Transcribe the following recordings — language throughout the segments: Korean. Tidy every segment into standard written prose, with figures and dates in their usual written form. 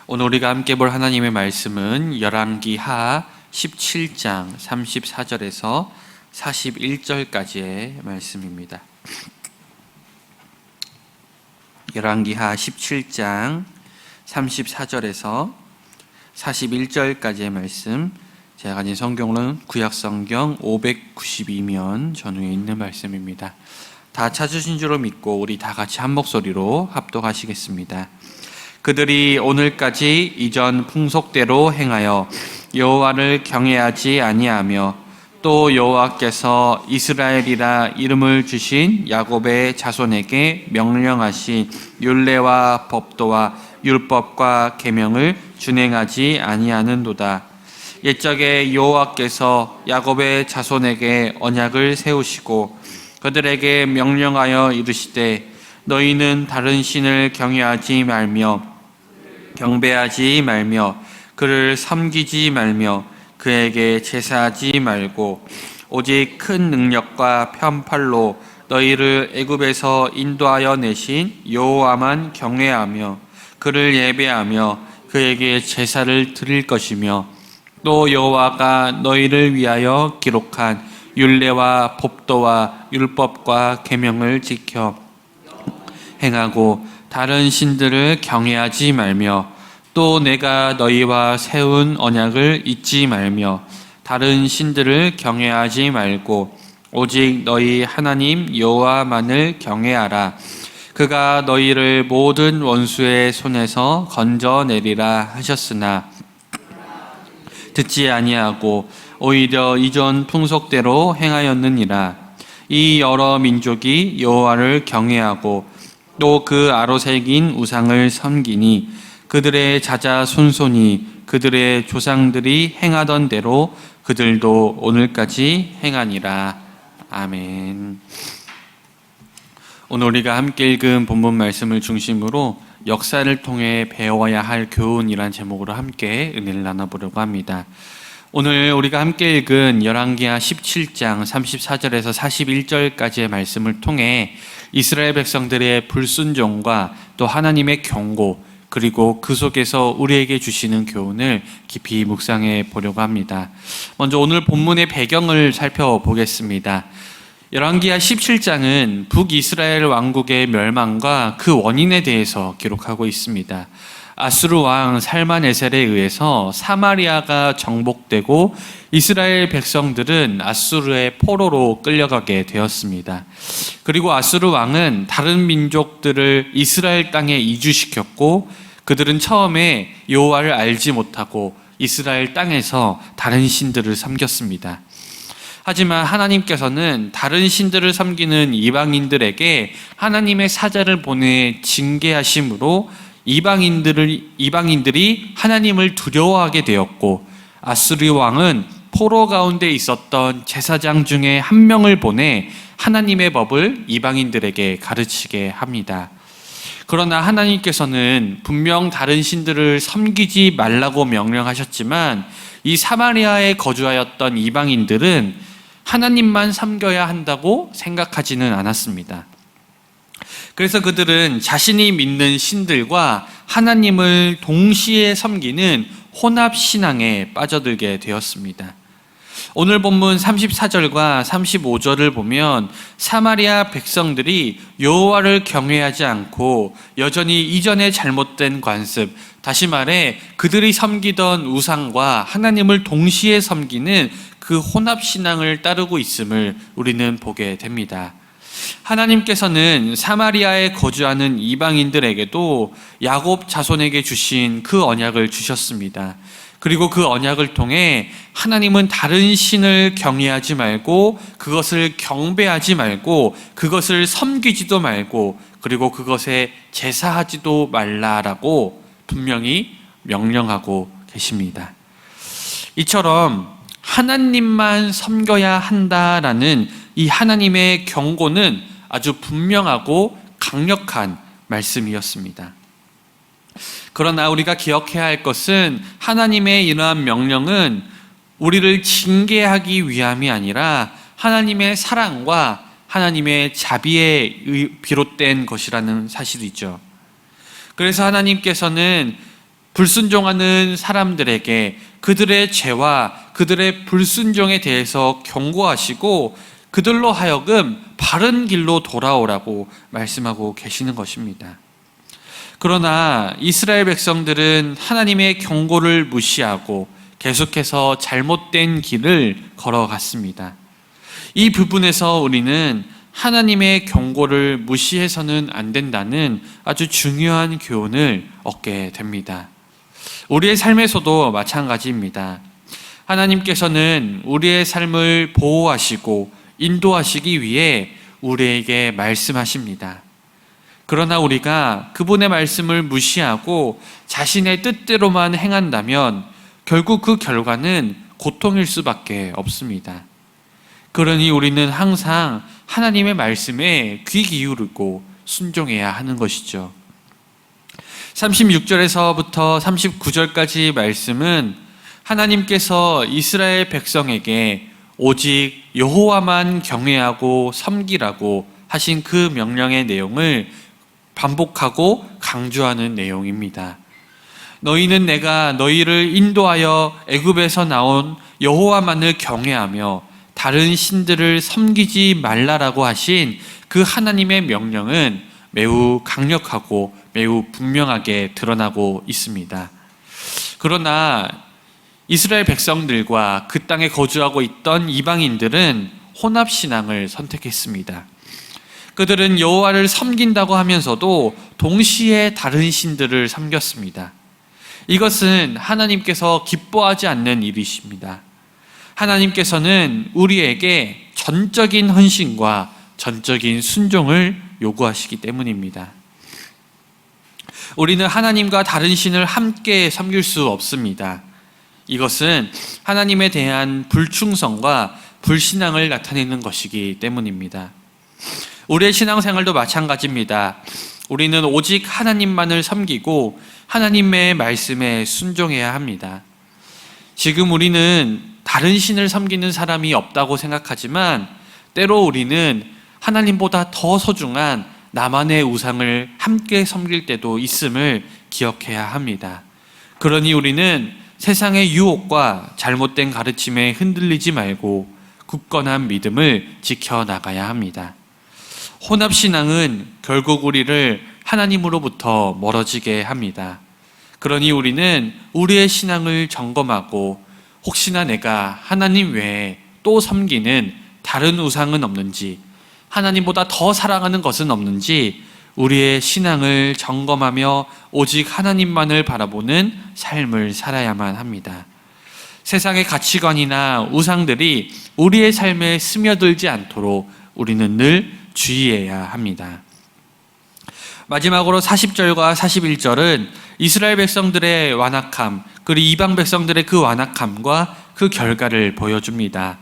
오늘 우리가 함께 볼 하나님의 말씀은 열왕기하 17장 34절에서 41절까지의 말씀입니다. 열왕기하 17장 34절에서 41절까지의 말씀, 제가 가진 성경은 구약성경 592면 전후에 있는 말씀입니다. 다 찾으신 줄로 믿고 우리 다 같이 한 목소리로 합독하시겠습니다. 그들이 오늘까지 이전 풍속대로 행하여 여호와를 경외하지 아니하며 또 여호와께서 이스라엘이라 이름을 주신 야곱의 자손에게 명령하신 율례와 법도와 율법과 계명을 준행하지 아니하는도다. 옛적에 여호와께서 야곱의 자손에게 언약을 세우시고 그들에게 명령하여 이르시되 너희는 다른 신을 경외하지 말며 경배하지 말며 그를 섬기지 말며 그에게 제사하지 말고 오직 큰 능력과 편팔로 너희를 애굽에서 인도하여 내신 여호와만 경외하며 그를 예배하며 그에게 제사를 드릴 것이며 또 여호와가 너희를 위하여 기록한 율례와 법도와 율법과 계명을 지켜 행하고 다른 신들을 경외하지 말며 또 내가 너희와 세운 언약을 잊지 말며 다른 신들을 경외하지 말고 오직 너희 하나님 여호와만을 경외하라. 그가 너희를 모든 원수의 손에서 건져내리라 하셨으나 듣지 아니하고 오히려 이전 풍속대로 행하였느니라. 이 여러 민족이 여호와를 경외하고 또 그 아로 새긴 우상을 섬기니 그들의 자자손손이 그들의 조상들이 행하던 대로 그들도 오늘까지 행하니라. 아멘. 오늘 우리가 함께 읽은 본문 말씀을 중심으로 역사를 통해 배워야 할 교훈이란 제목으로 함께 은혜를 나눠보려고 합니다. 오늘 우리가 함께 읽은 열왕기하 17장 34절에서 41절까지의 말씀을 통해 이스라엘 백성들의 불순종과 또 하나님의 경고, 그리고 그 속에서 우리에게 주시는 교훈을 깊이 묵상해 보려고 합니다. 먼저 오늘 본문의 배경을 살펴보겠습니다. 열왕기하 17장은 북이스라엘 왕국의 멸망과 그 원인에 대해서 기록하고 있습니다. 아수르 왕 살만에셀에 의해서 사마리아가 정복되고 이스라엘 백성들은 아수르의 포로로 끌려가게 되었습니다. 그리고 아수르 왕은 다른 민족들을 이스라엘 땅에 이주시켰고 그들은 처음에 여호와를 알지 못하고 이스라엘 땅에서 다른 신들을 섬겼습니다. 하지만 하나님께서는 다른 신들을 섬기는 이방인들에게 하나님의 사자를 보내 징계하심으로 이방인들이 하나님을 두려워하게 되었고 아수르 왕은 포로 가운데 있었던 제사장 중에 한 명을 보내 하나님의 법을 이방인들에게 가르치게 합니다. 그러나 하나님께서는 분명 다른 신들을 섬기지 말라고 명령하셨지만 이 사마리아에 거주하였던 이방인들은 하나님만 섬겨야 한다고 생각하지는 않았습니다. 그래서 그들은 자신이 믿는 신들과 하나님을 동시에 섬기는 혼합신앙에 빠져들게 되었습니다. 오늘 본문 34절과 35절을 보면 사마리아 백성들이 여호와를 경외하지 않고 여전히 이전의 잘못된 관습, 다시 말해 그들이 섬기던 우상과 하나님을 동시에 섬기는 그 혼합신앙을 따르고 있음을 우리는 보게 됩니다. 하나님께서는 사마리아에 거주하는 이방인들에게도 야곱 자손에게 주신 그 언약을 주셨습니다. 그리고 그 언약을 통해 하나님은 다른 신을 경외하지 말고 그것을 경배하지 말고 그것을 섬기지도 말고 그리고 그것에 제사하지도 말라라고 분명히 명령하고 계십니다. 이처럼 하나님만 섬겨야 한다라는 이 하나님의 경고는 아주 분명하고 강력한 말씀이었습니다. 그러나 우리가 기억해야 할 것은 하나님의 이러한 명령은 우리를 징계하기 위함이 아니라 하나님의 사랑과 하나님의 자비에 비롯된 것이라는 사실이죠. 그래서 하나님께서는 불순종하는 사람들에게 그들의 죄와 그들의 불순종에 대해서 경고하시고 그들로 하여금 바른 길로 돌아오라고 말씀하고 계시는 것입니다. 그러나 이스라엘 백성들은 하나님의 경고를 무시하고 계속해서 잘못된 길을 걸어갔습니다. 이 부분에서 우리는 하나님의 경고를 무시해서는 안 된다는 아주 중요한 교훈을 얻게 됩니다. 우리의 삶에서도 마찬가지입니다. 하나님께서는 우리의 삶을 보호하시고 인도하시기 위해 우리에게 말씀하십니다. 그러나 우리가 그분의 말씀을 무시하고 자신의 뜻대로만 행한다면 결국 그 결과는 고통일 수밖에 없습니다. 그러니 우리는 항상 하나님의 말씀에 귀 기울이고 순종해야 하는 것이죠. 36절에서부터 39절까지 말씀은 하나님께서 이스라엘 백성에게 오직 여호와만 경외하고 섬기라고 하신 그 명령의 내용을 반복하고 강조하는 내용입니다. 너희는 내가 너희를 인도하여 애굽에서 나온 여호와만을 경외하며 다른 신들을 섬기지 말라라고 하신 그 하나님의 명령은 매우 강력하고 매우 분명하게 드러나고 있습니다. 그러나 이스라엘 백성들과 그 땅에 거주하고 있던 이방인들은 혼합신앙을 선택했습니다. 그들은 여호와를 섬긴다고 하면서도 동시에 다른 신들을 섬겼습니다. 이것은 하나님께서 기뻐하지 않는 일이십니다. 하나님께서는 우리에게 전적인 헌신과 전적인 순종을 요구하시기 때문입니다. 우리는 하나님과 다른 신을 함께 섬길 수 없습니다. 이것은 하나님에 대한 불충성과 불신앙을 나타내는 것이기 때문입니다. 우리의 신앙생활도 마찬가지입니다. 우리는 오직 하나님만을 섬기고 하나님의 말씀에 순종해야 합니다. 지금 우리는 다른 신을 섬기는 사람이 없다고 생각하지만 때로 우리는 하나님보다 더 소중한 나만의 우상을 함께 섬길 때도 있음을 기억해야 합니다. 그러니 우리는 세상의 유혹과 잘못된 가르침에 흔들리지 말고 굳건한 믿음을 지켜나가야 합니다. 혼합신앙은 결국 우리를 하나님으로부터 멀어지게 합니다. 그러니 우리는 우리의 신앙을 점검하고 혹시나 내가 하나님 외에 또 섬기는 다른 우상은 없는지, 하나님보다 더 사랑하는 것은 없는지 우리의 신앙을 점검하며 오직 하나님만을 바라보는 삶을 살아야만 합니다. 세상의 가치관이나 우상들이 우리의 삶에 스며들지 않도록 우리는 늘 주의해야 합니다. 마지막으로 40절과 41절은 이스라엘 백성들의 완악함, 그리고 이방 백성들의 그 완악함과 그 결과를 보여줍니다.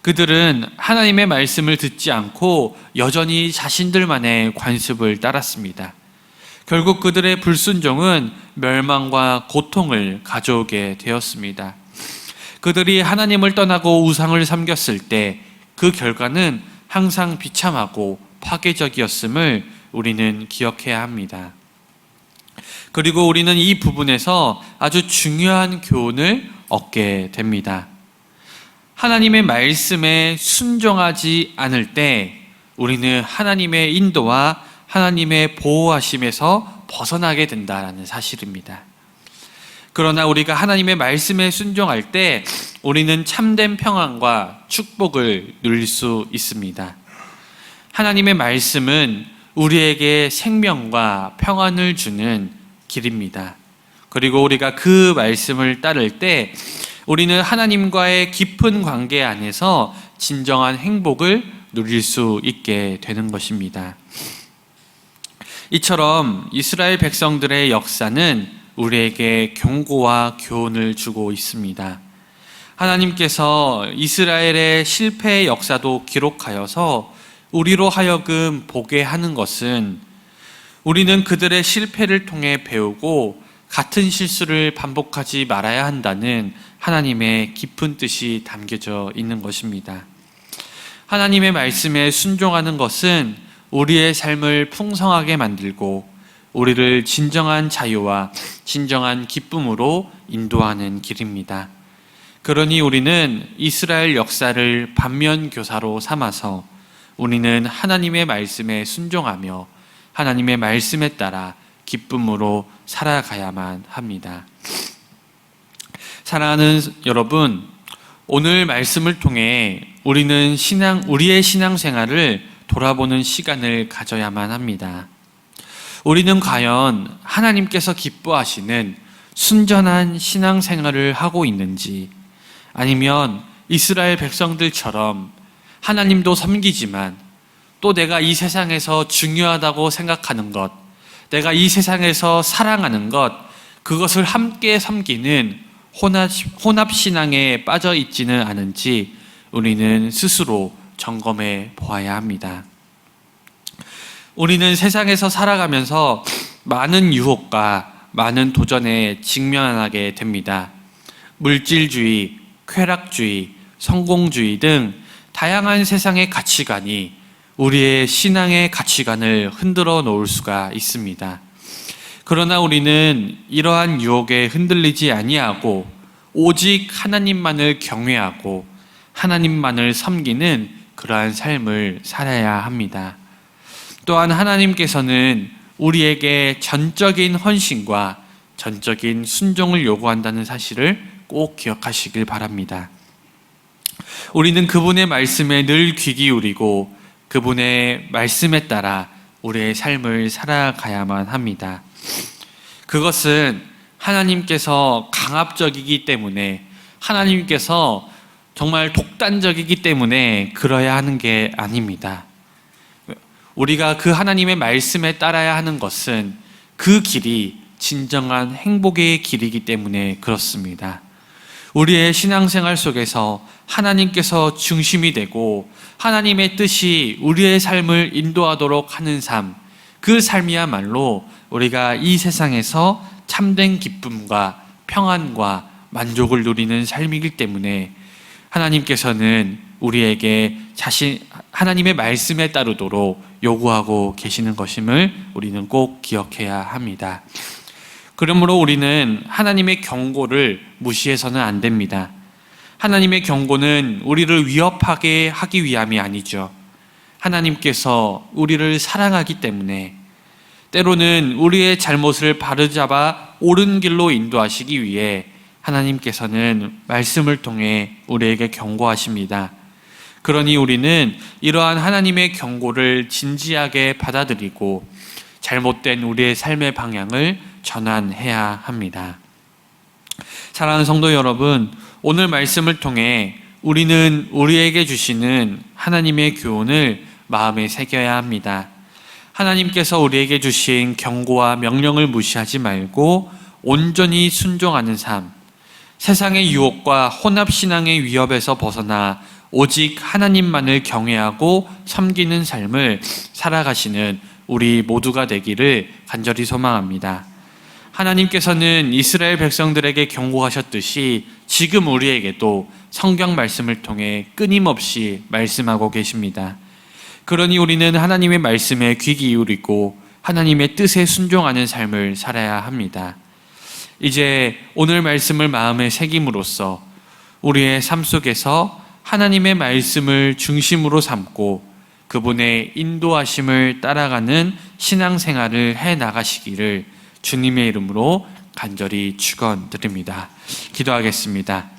그들은 하나님의 말씀을 듣지 않고 여전히 자신들만의 관습을 따랐습니다. 결국 그들의 불순종은 멸망과 고통을 가져오게 되었습니다. 그들이 하나님을 떠나고 우상을 섬겼을 때 그 결과는 항상 비참하고 파괴적이었음을 우리는 기억해야 합니다. 그리고 우리는 이 부분에서 아주 중요한 교훈을 얻게 됩니다. 하나님의 말씀에 순종하지 않을 때 우리는 하나님의 인도와 하나님의 보호하심에서 벗어나게 된다는 사실입니다. 그러나 우리가 하나님의 말씀에 순종할 때 우리는 참된 평안과 축복을 누릴 수 있습니다. 하나님의 말씀은 우리에게 생명과 평안을 주는 길입니다. 그리고 우리가 그 말씀을 따를 때 우리는 하나님과의 깊은 관계 안에서 진정한 행복을 누릴 수 있게 되는 것입니다. 이처럼 이스라엘 백성들의 역사는 우리에게 경고와 교훈을 주고 있습니다. 하나님께서 이스라엘의 실패의 역사도 기록하여서 우리로 하여금 보게 하는 것은 우리는 그들의 실패를 통해 배우고 같은 실수를 반복하지 말아야 한다는 하나님의 깊은 뜻이 담겨져 있는 것입니다. 하나님의 말씀에 순종하는 것은 우리의 삶을 풍성하게 만들고 우리를 진정한 자유와 진정한 기쁨으로 인도하는 길입니다. 그러니 우리는 이스라엘 역사를 반면교사로 삼아서 우리는 하나님의 말씀에 순종하며 하나님의 말씀에 따라 기쁨으로 살아가야만 합니다. 사랑하는 여러분, 오늘 말씀을 통해 우리는 우리의 신앙생활을 돌아보는 시간을 가져야만 합니다. 우리는 과연 하나님께서 기뻐하시는 순전한 신앙생활을 하고 있는지, 아니면 이스라엘 백성들처럼 하나님도 섬기지만 또 내가 이 세상에서 중요하다고 생각하는 것, 내가 이 세상에서 사랑하는 것, 그것을 함께 섬기는 혼합신앙에 빠져 있지는 않은지 우리는 스스로 점검해 보아야 합니다. 우리는 세상에서 살아가면서 많은 유혹과 많은 도전에 직면하게 됩니다. 물질주의, 쾌락주의, 성공주의 등 다양한 세상의 가치관이 우리의 신앙의 가치관을 흔들어 놓을 수가 있습니다. 그러나 우리는 이러한 유혹에 흔들리지 아니하고 오직 하나님만을 경외하고 하나님만을 섬기는 그러한 삶을 살아야 합니다. 또한 하나님께서는 우리에게 전적인 헌신과 전적인 순종을 요구한다는 사실을 꼭 기억하시길 바랍니다. 우리는 그분의 말씀에 늘 귀 기울이고 그분의 말씀에 따라 우리의 삶을 살아가야만 합니다. 그것은 하나님께서 강압적이기 때문에, 하나님께서 정말 독단적이기 때문에 그러야 하는 게 아닙니다. 우리가 그 하나님의 말씀에 따라야 하는 것은 그 길이 진정한 행복의 길이기 때문에 그렇습니다. 우리의 신앙생활 속에서 하나님께서 중심이 되고 하나님의 뜻이 우리의 삶을 인도하도록 하는 삶, 그 삶이야말로 우리가 이 세상에서 참된 기쁨과 평안과 만족을 누리는 삶이기 때문에 하나님께서는 우리에게 하나님의 말씀에 따르도록 요구하고 계시는 것임을 우리는 꼭 기억해야 합니다. 그러므로 우리는 하나님의 경고를 무시해서는 안 됩니다. 하나님의 경고는 우리를 위협하게 하기 위함이 아니죠. 하나님께서 우리를 사랑하기 때문에, 때로는 우리의 잘못을 바로잡아 옳은 길로 인도하시기 위해 하나님께서는 말씀을 통해 우리에게 경고하십니다. 그러니 우리는 이러한 하나님의 경고를 진지하게 받아들이고 잘못된 우리의 삶의 방향을 전환해야 합니다. 사랑하는 성도 여러분, 오늘 말씀을 통해 우리는 우리에게 주시는 하나님의 교훈을 마음에 새겨야 합니다. 하나님께서 우리에게 주신 경고와 명령을 무시하지 말고 온전히 순종하는 삶, 세상의 유혹과 혼합신앙의 위협에서 벗어나 오직 하나님만을 경외하고 섬기는 삶을 살아가시는 우리 모두가 되기를 간절히 소망합니다. 하나님께서는 이스라엘 백성들에게 경고하셨듯이 지금 우리에게도 성경 말씀을 통해 끊임없이 말씀하고 계십니다. 그러니 우리는 하나님의 말씀에 귀 기울이고 하나님의 뜻에 순종하는 삶을 살아야 합니다. 이제 오늘 말씀을 마음에 새김으로써 우리의 삶 속에서 하나님의 말씀을 중심으로 삼고 그분의 인도하심을 따라가는 신앙생활을 해나가시기를 주님의 이름으로 간절히 축원드립니다. 기도하겠습니다.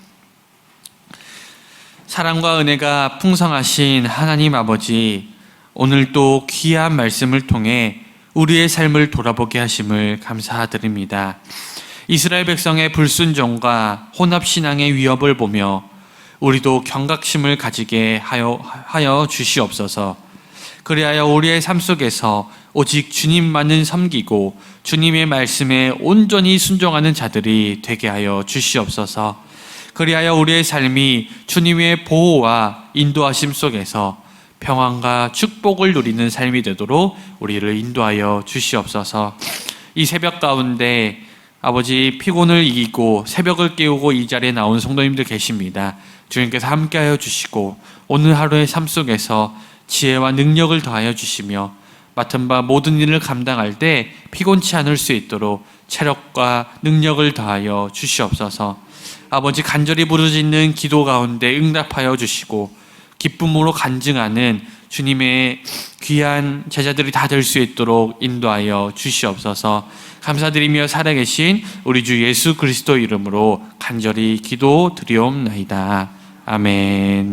사랑과 은혜가 풍성하신 하나님 아버지, 오늘도 귀한 말씀을 통해 우리의 삶을 돌아보게 하심을 감사드립니다. 이스라엘 백성의 불순종과 혼합신앙의 위협을 보며 우리도 경각심을 가지게 하여 주시옵소서. 그리하여 우리의 삶 속에서 오직 주님만을 섬기고 주님의 말씀에 온전히 순종하는 자들이 되게 하여 주시옵소서. 그리하여 우리의 삶이 주님의 보호와 인도하심 속에서 평안과 축복을 누리는 삶이 되도록 우리를 인도하여 주시옵소서. 이 새벽 가운데 아버지, 피곤을 이기고 새벽을 깨우고 이 자리에 나온 성도님들 계십니다. 주님께서 함께하여 주시고 오늘 하루의 삶 속에서 지혜와 능력을 더하여 주시며 맡은 바 모든 일을 감당할 때 피곤치 않을 수 있도록 체력과 능력을 더하여 주시옵소서. 아버지, 간절히 부르짖는 기도 가운데 응답하여 주시고 기쁨으로 간증하는 주님의 귀한 제자들이 다 될 수 있도록 인도하여 주시옵소서. 감사드리며 살아계신 우리 주 예수 그리스도 이름으로 간절히 기도 드리옵나이다. 아멘.